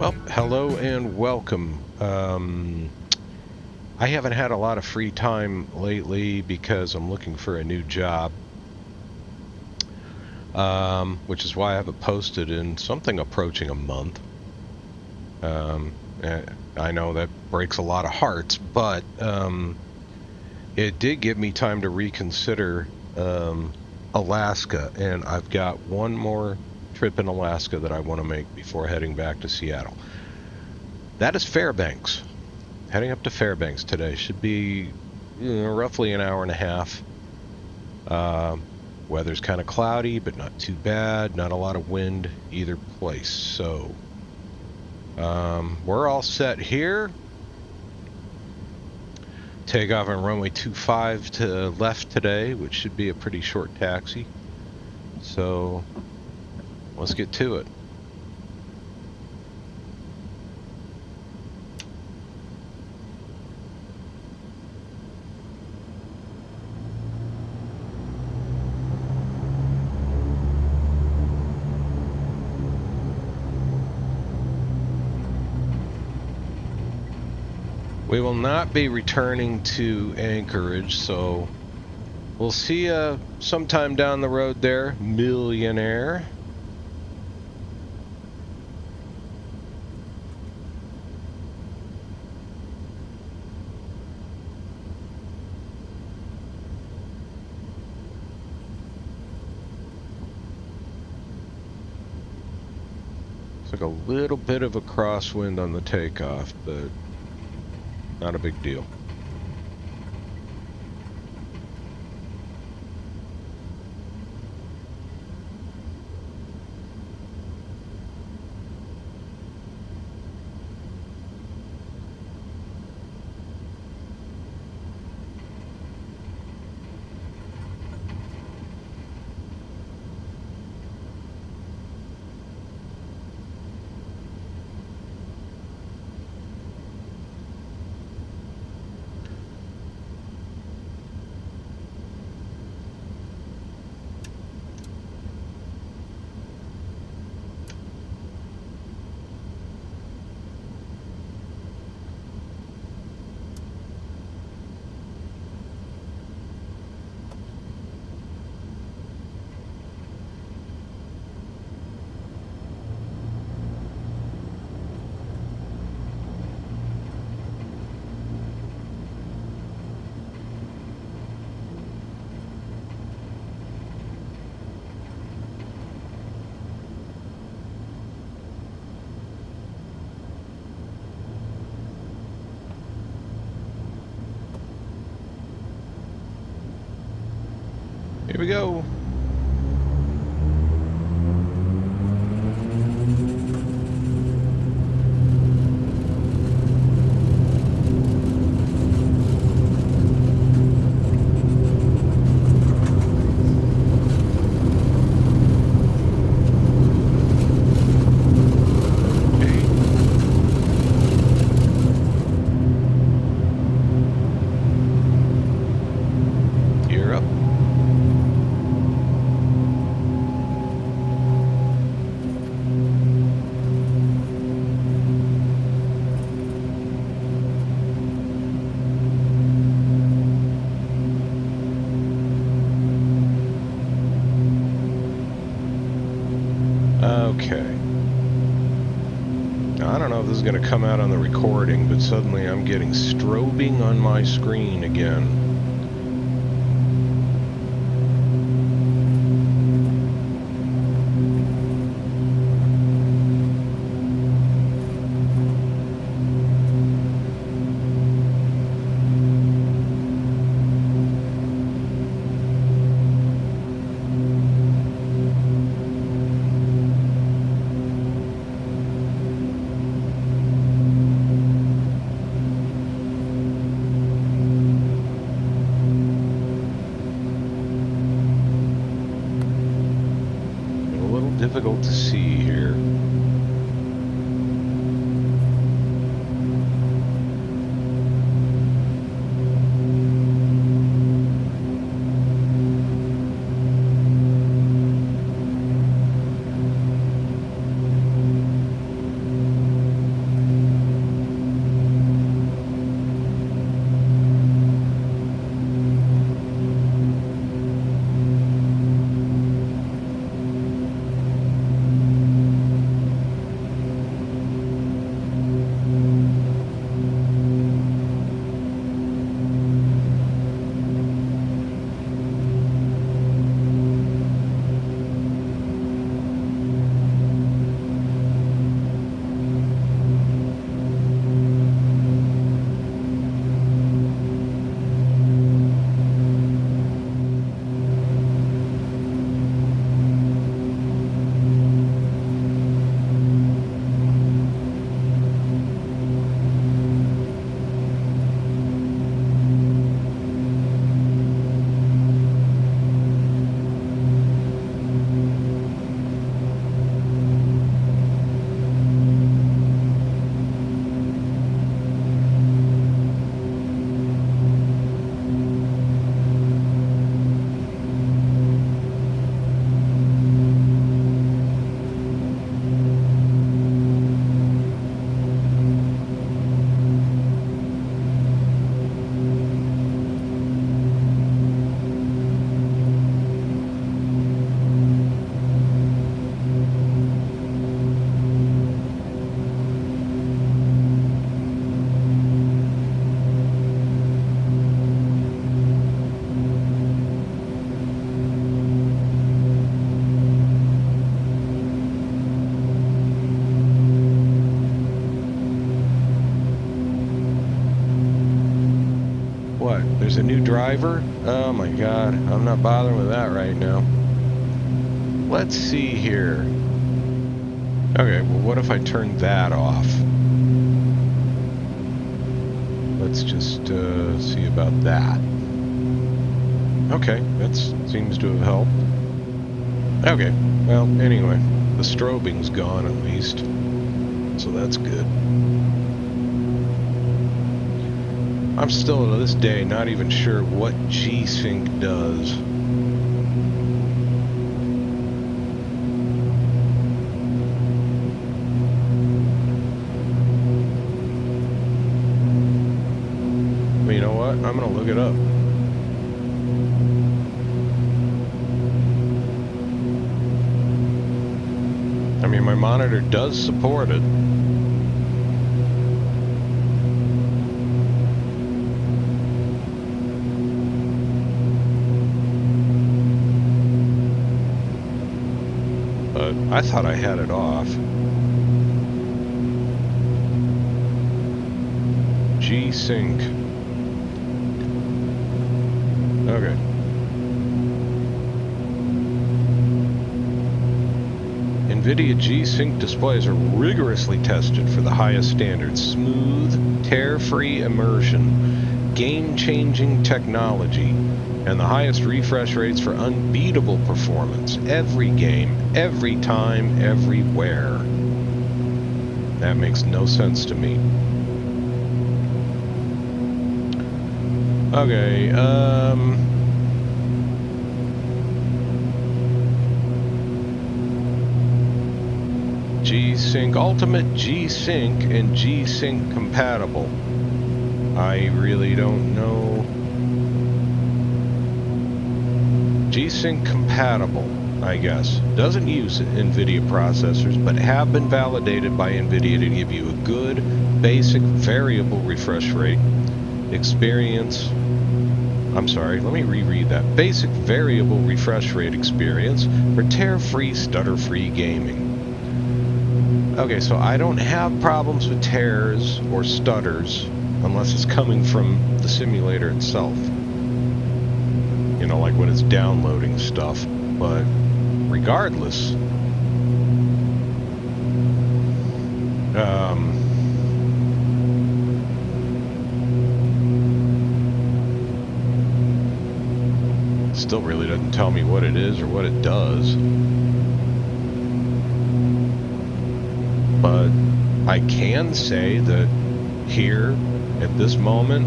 Well, hello and welcome. I haven't had a lot of free time lately because I'm looking for a new job, which is why I haven't posted in something approaching a month. I know that breaks a lot of hearts, but it did give me time to reconsider Alaska, and I've got one more trip in Alaska that I want to make before heading back to Seattle. That is Fairbanks. Heading up to Fairbanks today. Should be roughly an hour and a half. Weather's kind of cloudy, but not too bad. Not a lot of wind either place. So we're all set here. Take off on runway 25 to left today, which should be a pretty short taxi. So let's get to it. We will not be returning to Anchorage, so we'll see you sometime down the road there, millionaire. Like a little bit of a crosswind on the takeoff, but not a big deal. Here we go. Gear up. Okay. Now, I don't know if this is going to come out on the recording, but suddenly I'm getting strobing on my screen again. Difficult to see here. There's a new driver? Oh my god, I'm not bothering with that right now. Let's see here. Okay, well what if I turn that off? Let's just see about that. Okay, that seems to have helped. Okay, well, anyway, the strobing's gone at least, so that's good. I'm still to this day not even sure what G-Sync does. But you know what? I'm gonna look it up. I mean, my monitor does support it. But I thought I had it off. G-Sync. Okay. NVIDIA G-Sync displays are rigorously tested for the highest standards. Smooth, tear-free immersion, game-changing technology, and the highest refresh rates for unbeatable performance. Every game, every time, everywhere. That makes no sense to me. Okay, G-Sync, Ultimate G-Sync and G-Sync compatible. I really don't know. G-Sync compatible, I guess. Doesn't use NVIDIA processors, but have been validated by NVIDIA to give you a good, basic, variable refresh rate experience. I'm sorry, let me reread that. Basic variable refresh rate experience for tear-free, stutter-free gaming. Okay, so I don't have problems with tears or stutters unless it's coming from the simulator itself. You know, like when it's downloading stuff. But regardless, still really doesn't tell me what it is or what it does. But I can say that here, at this moment,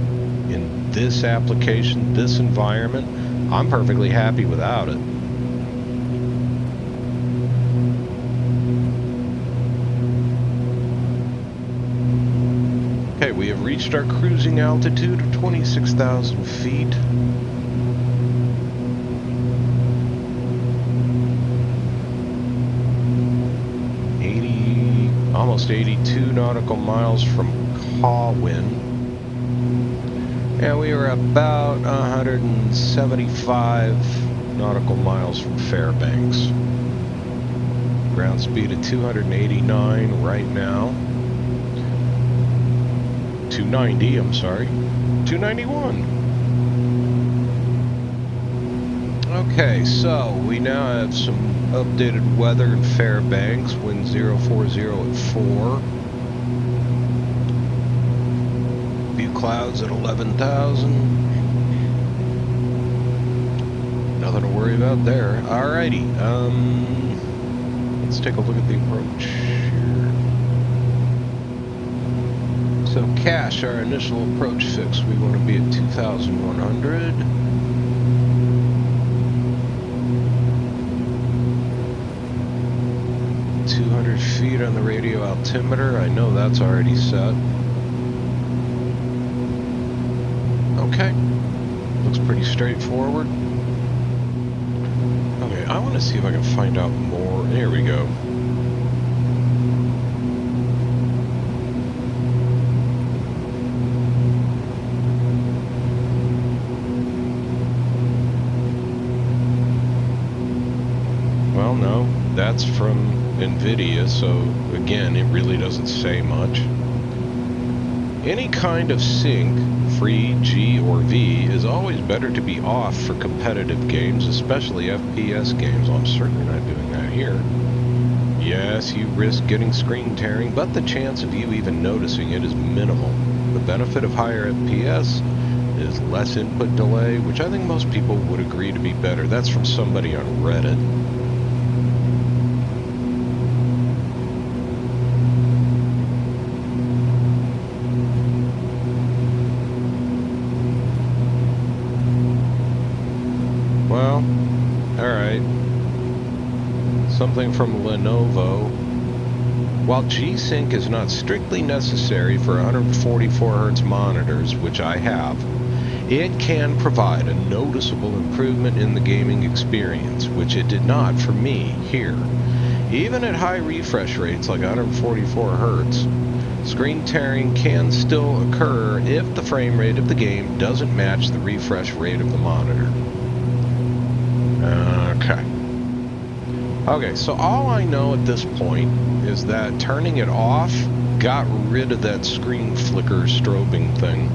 in this application, this environment, I'm perfectly happy without it. Okay, we have reached our cruising altitude of 26,000 feet. Almost 82 nautical miles from Colwyn. And we were about 175 nautical miles from Fairbanks. Ground speed at 289 right now. 290, I'm sorry. 291. Okay, so we now have some updated weather in Fairbanks. Wind 040 at 4. View clouds at 11,000. Nothing to worry about there. Alrighty, let's take a look at the approach here. So cache, our initial approach fix, we want to be at 2,100. 200 feet on the radio altimeter. I know that's already set. Okay. Looks pretty straightforward. Okay, I want to see if I can find out more. Here we go. Well, no, that's from NVIDIA, so again, it really doesn't say much. Any kind of sync, free, G, or V, is always better to be off for competitive games, especially FPS games. Well, I'm certainly not doing that here. Yes, you risk getting screen tearing, but the chance of you even noticing it is minimal. The benefit of higher FPS is less input delay, which I think most people would agree to be better. That's from somebody on Reddit. Well, alright. Something from Lenovo. While G-Sync is not strictly necessary for 144Hz monitors, which I have, it can provide a noticeable improvement in the gaming experience, which it did not for me here. Even at high refresh rates like 144Hz, screen tearing can still occur if the frame rate of the game doesn't match the refresh rate of the monitor. Okay, so all I know at this point is that turning it off got rid of that screen flicker strobing thing.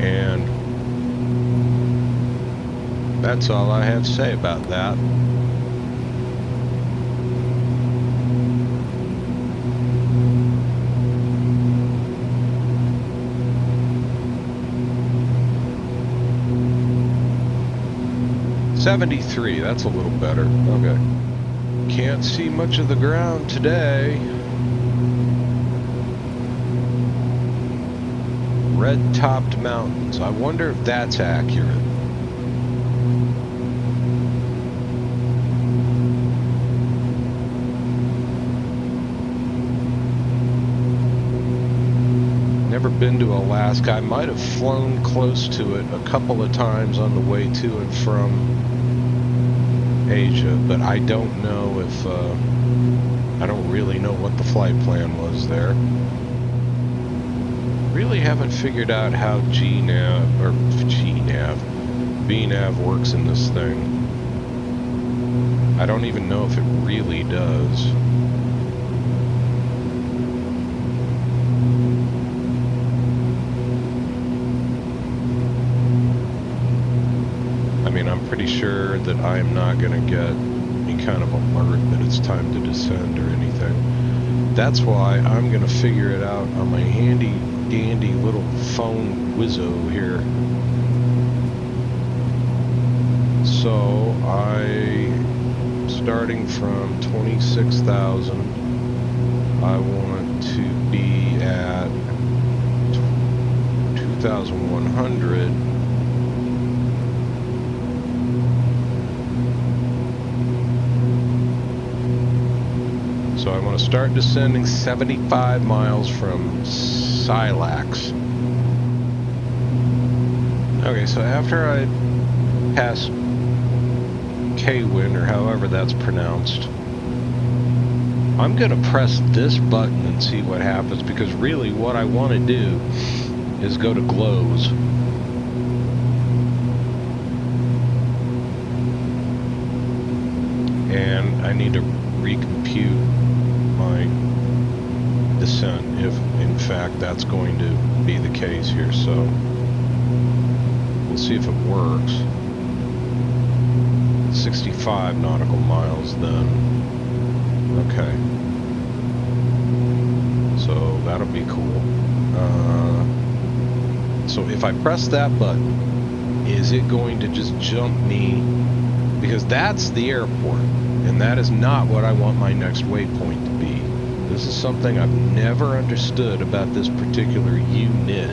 And that's all I have to say about that. .73, that's a little better. Okay. Can't see much of the ground today. Red-topped mountains. I wonder if that's accurate. Never been to Alaska. I might have flown close to it a couple of times on the way to and from Asia, but I don't know if, I don't really know what the flight plan was there. Really haven't figured out how VNav works in this thing. I don't even know if it really does. I mean, I'm pretty sure that I'm not going to get any kind of alert that it's time to descend or anything. That's why I'm going to figure it out on my handy dandy little phone Wizzo here. So starting from 26,000, I want to be at 2,100. So I want to start descending 75 miles from Silax. Okay, so after I pass K-Win, or however that's pronounced, I'm going to press this button and see what happens, because really what I want to do is go to glows. And I need to recompute my descent, if in fact that's going to be the case here. So we'll see if it works. 65 nautical miles then. Okay. So that'll be cool. So if I press that button, is it going to just jump me? Because that's the airport, and that is not what I want my next waypoint to be. This is something I've never understood about this particular unit.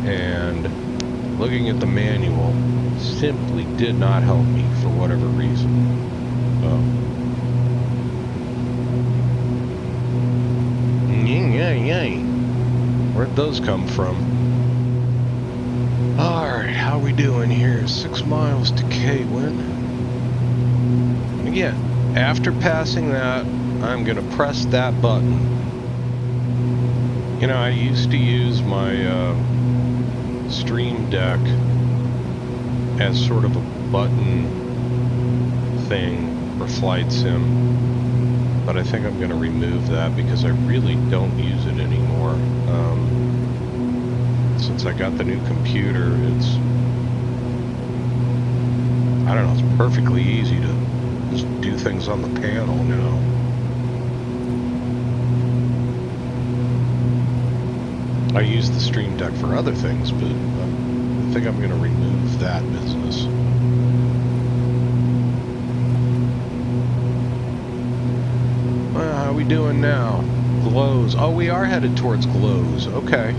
And looking at the manual simply did not help me for whatever reason. Where'd those come from? Alright, how we doing here? 6 miles to K-Win. Again, after passing that, I'm going to press that button. You know, I used to use my Stream Deck as sort of a button thing for flight sim. but I think I'm going to remove that because I really don't use it anymore. Since I got the new computer, it's, I don't know, it's perfectly easy to just do things on the panel now. I use the Stream Deck for other things, but I think I'm going to remove that business. Well, how are we doing now? Glows. Oh, we are headed towards glows. Okay.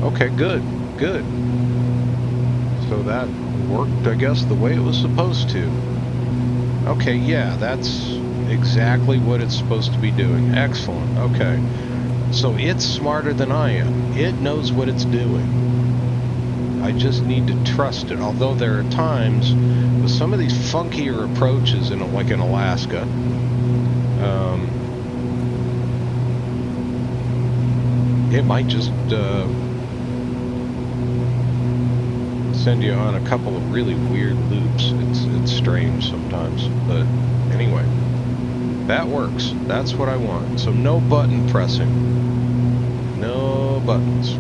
Okay, good. Good. So that worked, I guess, the way it was supposed to. Okay, yeah, that's exactly what it's supposed to be doing. Excellent. Okay. So it's smarter than I am. It knows what it's doing. I just need to trust it. Although there are times with some of these funkier approaches, like in Alaska, it might just send you on a couple of really weird loops. It's strange sometimes, but anyway, that works. That's what I want. So no button pressing. No buttons.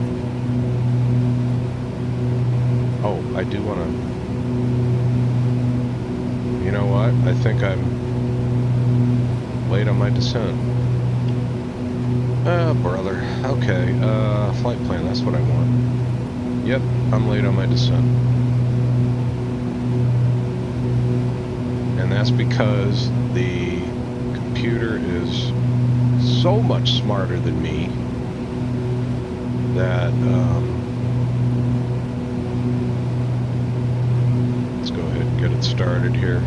Oh, I do want to... You know what? I think I'm late on my descent. Brother. Okay, flight plan, that's what I want. Yep, I'm late on my descent. And that's because the computer is so much smarter than me that, let's go ahead and get it started here.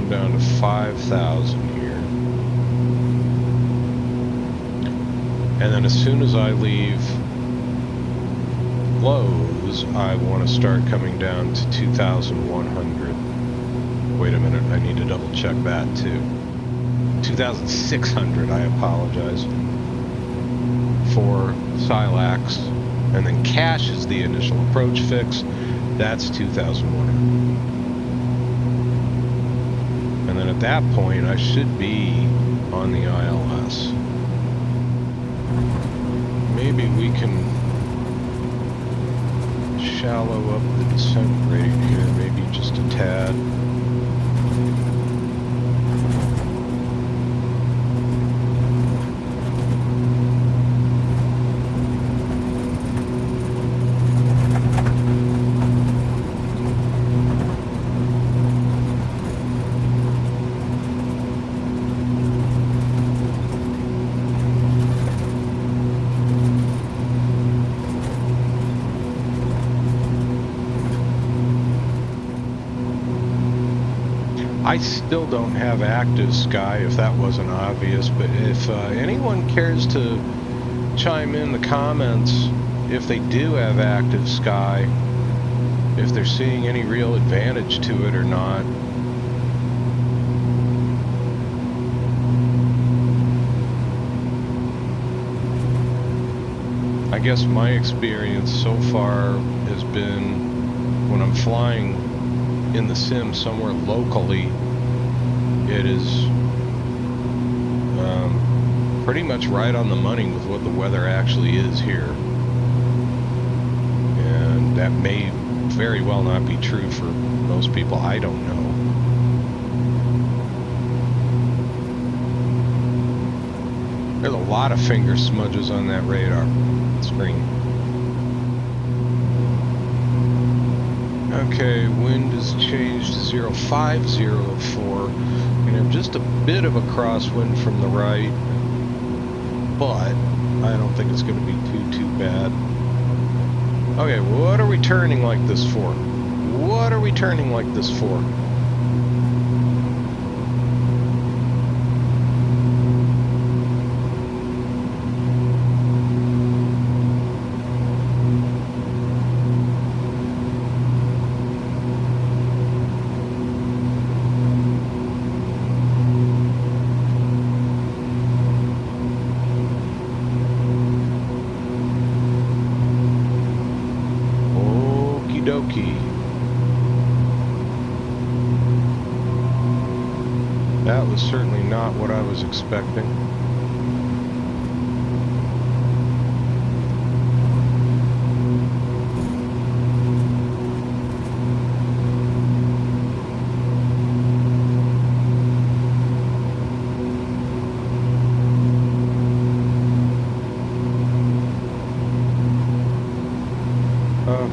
Down to 5,000 here. And then as soon as I leave Lowe's, I want to start coming down to 2,100. Wait a minute, I need to double check that too. 2,600, I apologize. For Silax. And then Cache is the initial approach fix. That's 2,100. And then at that point, I should be on the ILS. Maybe we can shallow up the descent rate here, maybe just a tad. I still don't have active Sky, if that wasn't obvious, but if anyone cares to chime in the comments if they do have active Sky, if they're seeing any real advantage to it or not. I guess my experience so far has been when I'm flying in the sim somewhere locally, it is pretty much right on the money with what the weather actually is here. And that may very well not be true for most people. I don't know. There's a lot of finger smudges on that radar screen. Okay, wind has changed to 0504. We have just a bit of a crosswind from the right, but I don't think it's going to be too bad. Okay, what are we turning like this for? What are we turning like this for? dokey. That was certainly not what I was expecting.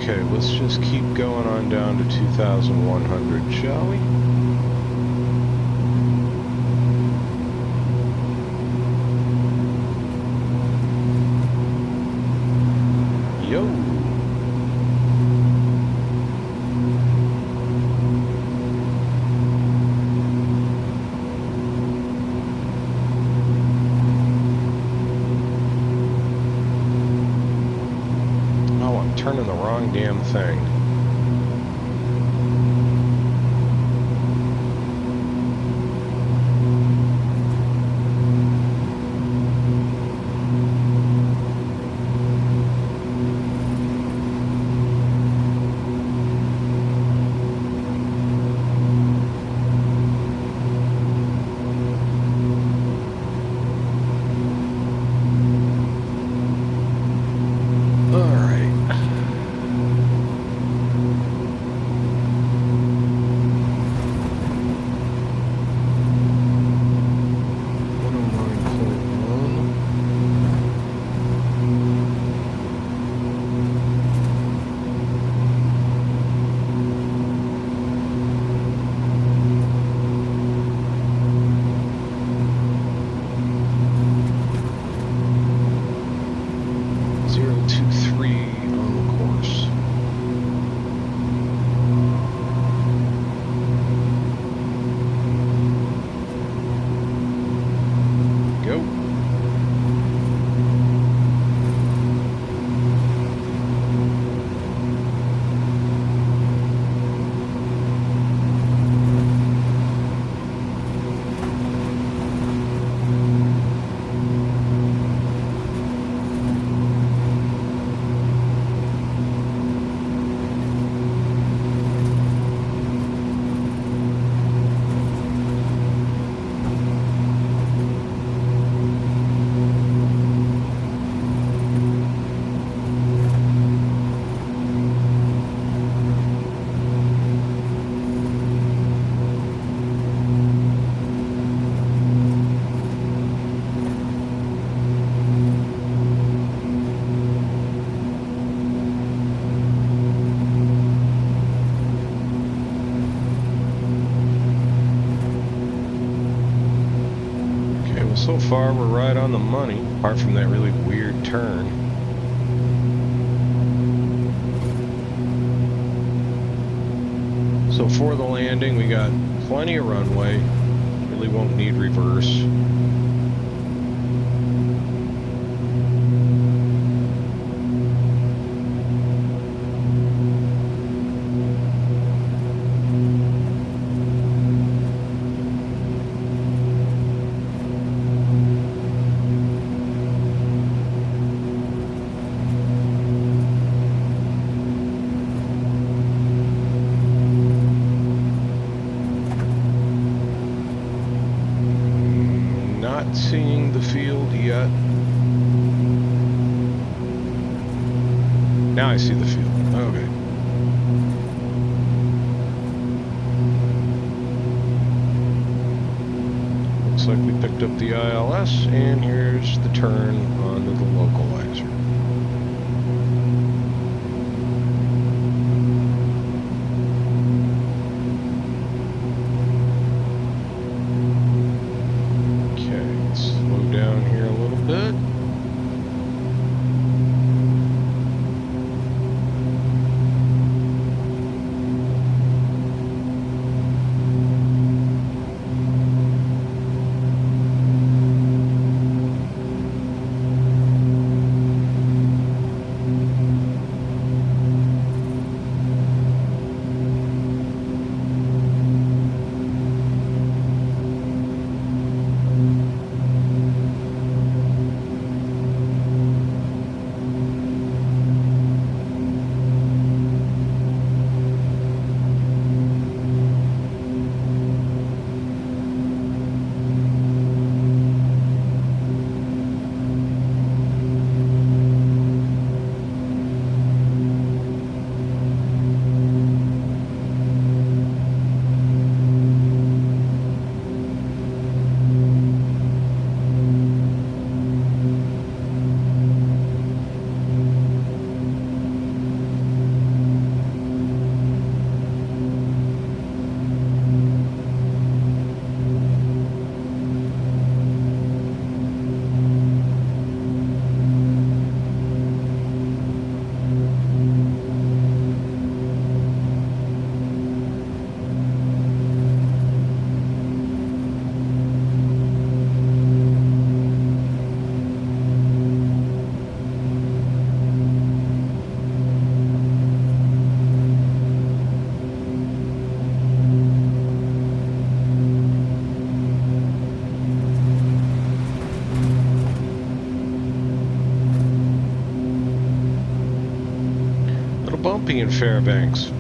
Okay, let's just keep going on down to 2,100, shall we? Yo! Oh, I'm turning the wrong damn thing. So far, we're right on the money, apart from that really weird turn. So for the landing, we got plenty of runway. Really won't need reverse. Not seeing the field yet. Now I see the field. Okay. Looks like we picked up the ILS, and here's the turn onto the localizer. landing in Fairbanks.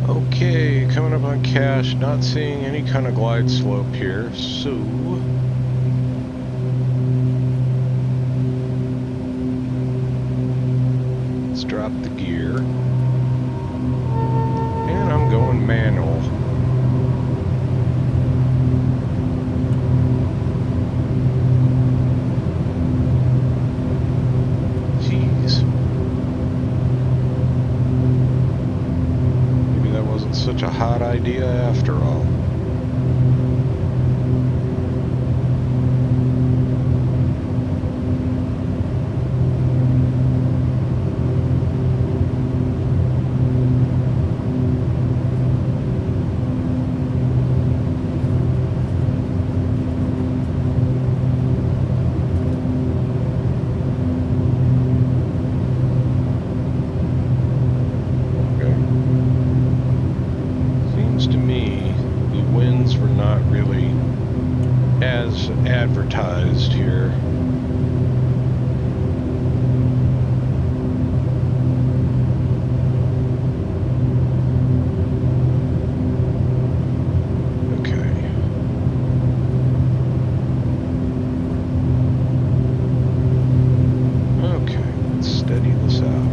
Okay, coming up on cache, not seeing any kind of glide slope here, so let's drop the gear. And I'm going manual. Jeez. Maybe that wasn't such a hot idea after all. Advertised here. Okay, let's steady this out.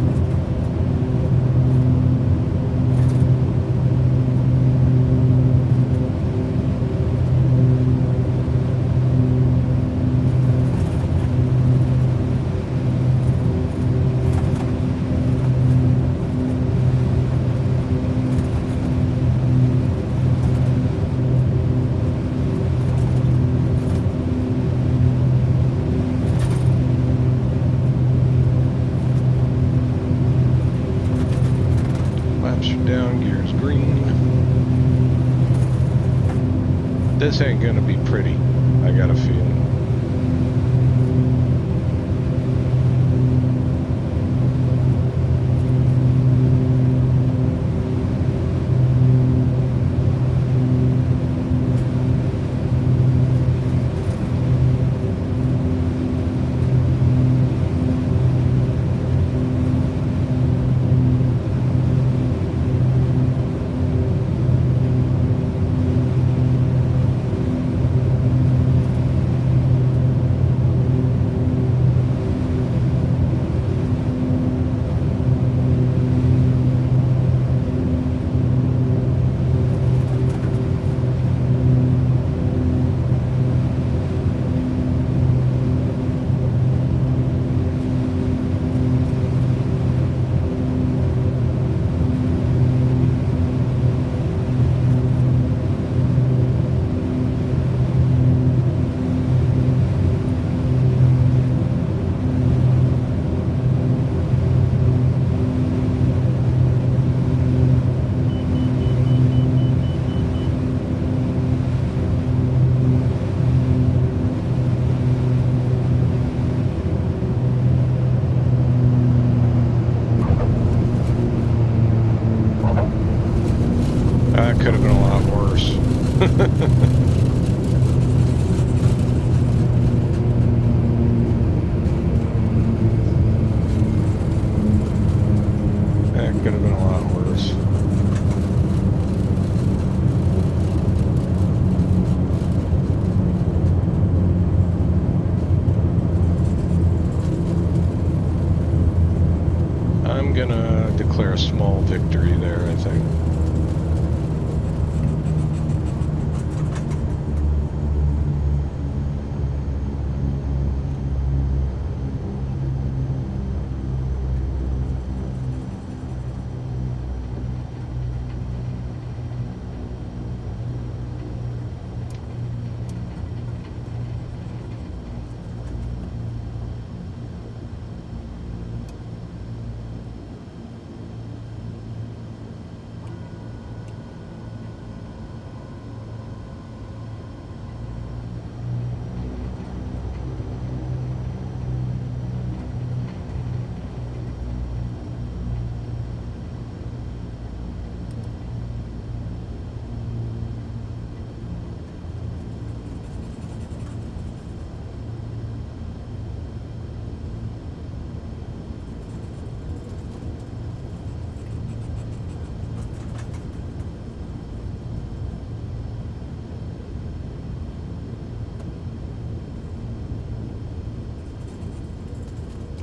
Down, gears green. This ain't gonna be pretty, I got a feeling. That could have been a lot worse. That could have been a lot worse. I'm gonna declare a small victory there, I think.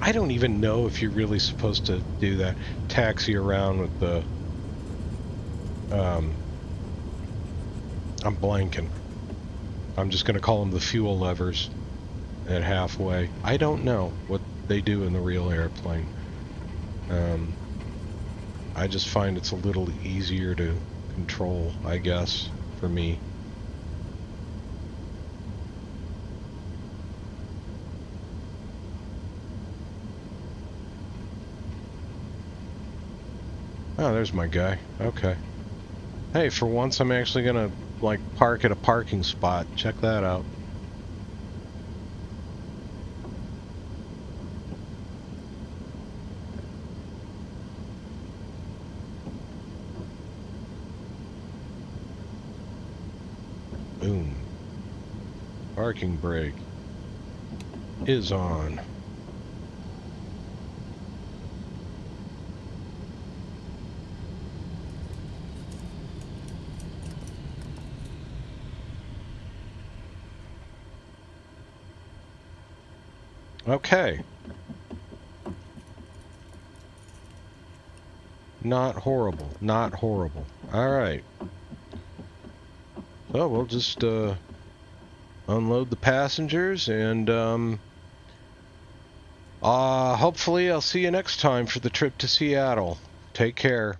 I don't even know if you're really supposed to do that. Taxi around with the... I'm blanking. I'm just going to call them the fuel levers at halfway. I don't know what they do in the real airplane. I just find it's a little easier to control, I guess, for me. Oh, there's my guy. Okay. Hey, for once I'm actually gonna, like, park at a parking spot. Check that out. Boom. Parking brake is on. Okay. Not horrible. Not horrible. Alright. So we'll just unload the passengers and hopefully I'll see you next time for the trip to Seattle. Take care.